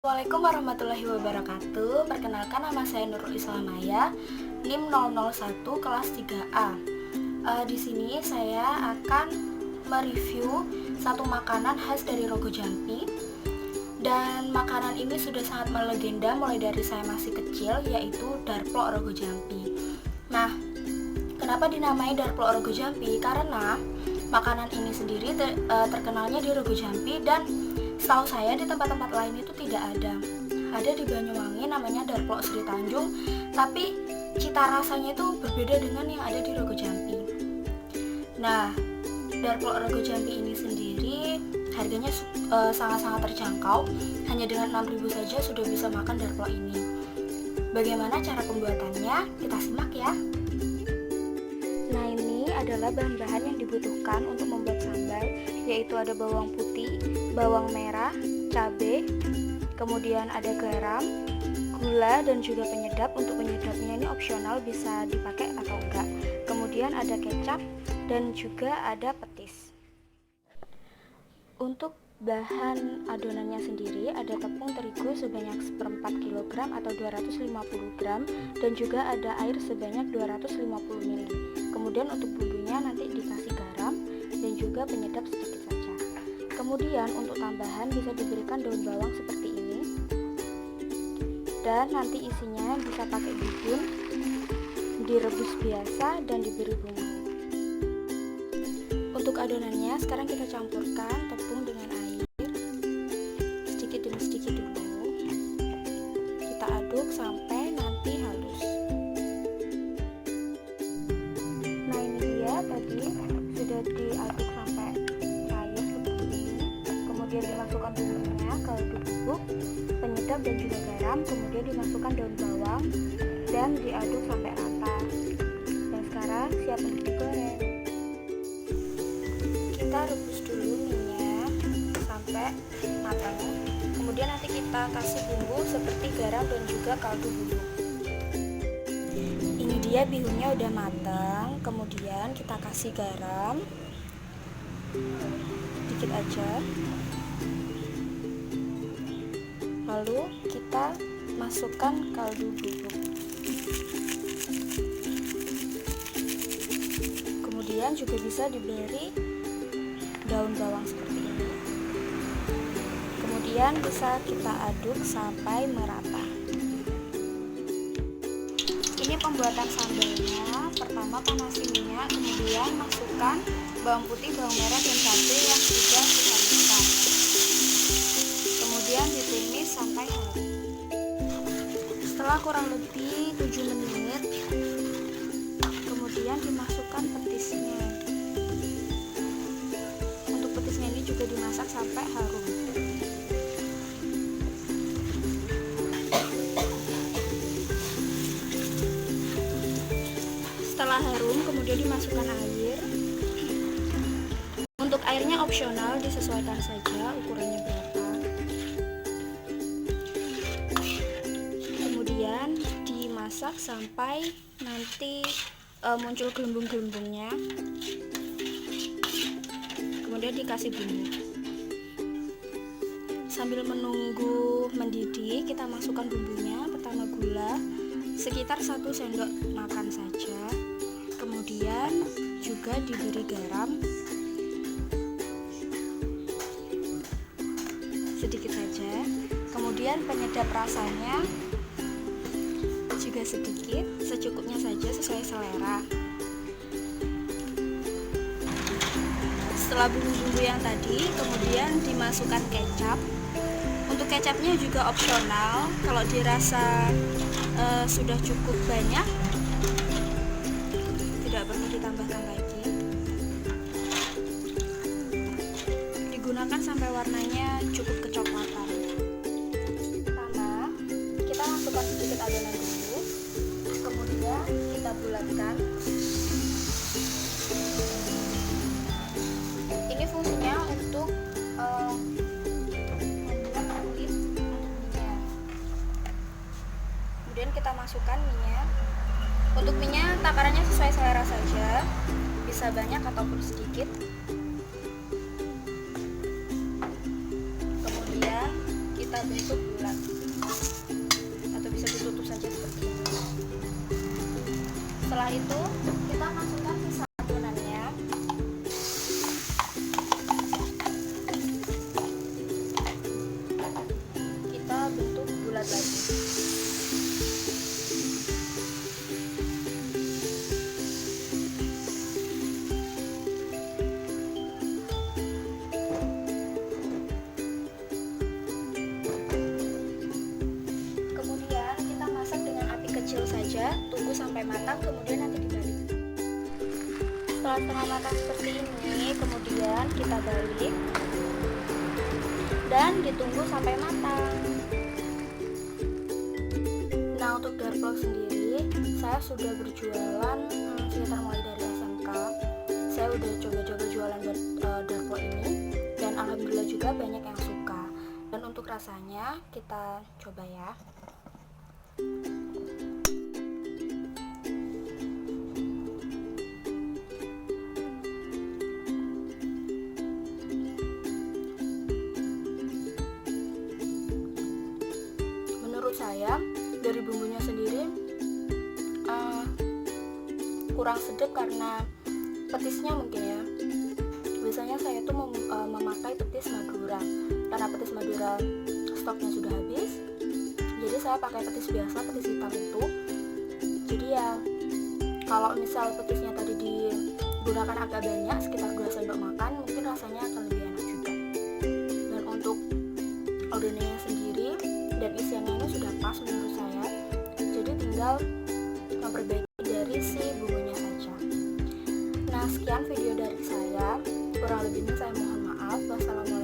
Assalamualaikum warahmatullahi wabarakatuh. Perkenalkan, nama saya Nurul Islamaya, NIM 001 kelas 3A. Di sini saya akan mereview satu makanan khas dari Rogo Jampi. Dan makanan ini sudah sangat melegenda mulai dari saya masih kecil, yaitu darplok Rogo Jampi. Nah, kenapa dinamai darplok Rogo Jampi? Karena makanan ini sendiri terkenalnya di Rogo Jampi, dan setahu saya di tempat-tempat lain itu tidak ada. Ada di Banyuwangi namanya darplok Sri Tanjung, tapi cita rasanya itu berbeda dengan yang ada di Rogo Jampi. Nah, darplok Rogo Jampi ini sendiri harganya sangat-sangat terjangkau. Hanya dengan 6.000 saja sudah bisa makan darplok ini. Bagaimana cara pembuatannya? Kita simak ya. Nah, ini adalah bahan-bahan yang dibutuhkan untuk membuat sambal, yaitu ada bawang putih, bawang merah, cabai, kemudian ada garam, gula, dan juga penyedap. Untuk penyedapnya ini opsional, bisa dipakai atau enggak. Kemudian ada kecap dan juga ada petis. Untuk bahan adonannya sendiri ada tepung terigu sebanyak 1/4 kg atau 250 gram, dan juga ada air sebanyak 250 ml. Kemudian untuk bumbunya nanti dikasih garam dan juga penyedap sedikit saja. Kemudian untuk tambahan bisa diberikan daun bawang seperti ini, dan nanti isinya bisa pakai bihun, direbus biasa, dan diberi bumbu. Untuk adonannya sekarang kita campurkan tepung dengan air sedikit demi sedikit dulu. Kita aduk sampai nanti halus. Nah, ini dia tadi sudah diaduk sampai cair seperti ini. Kemudian dimasukkan bumbunya, kaldu bubuk, penyedap, dan juga garam. Kemudian dimasukkan daun bawang dan diaduk sampai rata. Dan sekarang siap untuk digoreng. Kita rebus dulu minyak sampai matang. Kemudian nanti kita kasih bumbu seperti garam dan juga kaldu bubuk. Ini dia bihunnya udah matang. Kemudian kita kasih garam dikit aja. Lalu kita masukkan kaldu bubuk. Kemudian juga bisa diberi daun bawang seperti ini. Kemudian bisa kita aduk sampai merata. Ini pembuatan sambalnya. Pertama panasi minyak, kemudian masukkan bawang putih, bawang merah, dan cabai yang sudah kita haluskan. Kemudian ditumis sampai halus. Setelah kurang lebih 7 menit, kemudian dimasukkan petisnya. Petisnya ini juga dimasak sampai harum. Setelah harum, kemudian dimasukkan air. Untuk airnya opsional, disesuaikan saja ukurannya berapa. Kemudian dimasak sampai nanti muncul gelembung-gelembungnya. Kemudian dikasih bumbu. Sambil menunggu mendidih, kita masukkan bumbunya. Pertama gula sekitar 1 sendok makan saja. Kemudian juga diberi garam sedikit saja. Kemudian penyedap rasanya juga sedikit, secukupnya saja sesuai selera. Setelah bumbu-bumbu yang tadi, kemudian dimasukkan kecap. Untuk kecapnya juga opsional. Kalau dirasa sudah cukup banyak, tidak perlu ditambahkan lagi. Digunakan sampai warnanya cukup kecoklatan. Pertama, kita masukkan sedikit adonan dulu, kemudian kita bulatkan. Ini fungsinya untuk membuat kulit minyak. Kemudian kita masukkan minyak. Untuk minyak takarannya sesuai selera saja, bisa banyak ataupun sedikit. Kemudian kita bentuk bulat. saja seperti ini. Setelah itu kita masukkan sisa adonannya. Kita bentuk bulat lagi. Kecil saja, tunggu sampai matang, kemudian nanti dibalik. Setelah setengah matang seperti ini, kemudian kita balik dan ditunggu sampai matang. Nah, untuk dark vlog sendiri, saya sudah berjualan sekitar mulai dari SMK. Saya udah coba-coba jualan dark vlog ini, dan alhamdulillah juga banyak yang suka. Dan untuk rasanya, kita coba ya. Menurut saya dari bumbunya sendiri kurang sedap karena petisnya mungkin ya. Biasanya saya tuh memakai petis Madura, karena petis Madura stoknya sudah habis, jadi saya pakai petis biasa, petis hitam itu. Jadi ya kalau misal petisnya tadi digunakan agak banyak, sekitar 2 sendok makan, mungkin rasanya akan lebih enak juga. Dan untuk ordonannya sendiri dan isiannya ini sudah pas menurut saya, jadi tinggal memperbaiki dari si bumbunya saja. Nah, sekian video dari saya, kurang lebihnya saya mohon maaf. Wassalamualaikum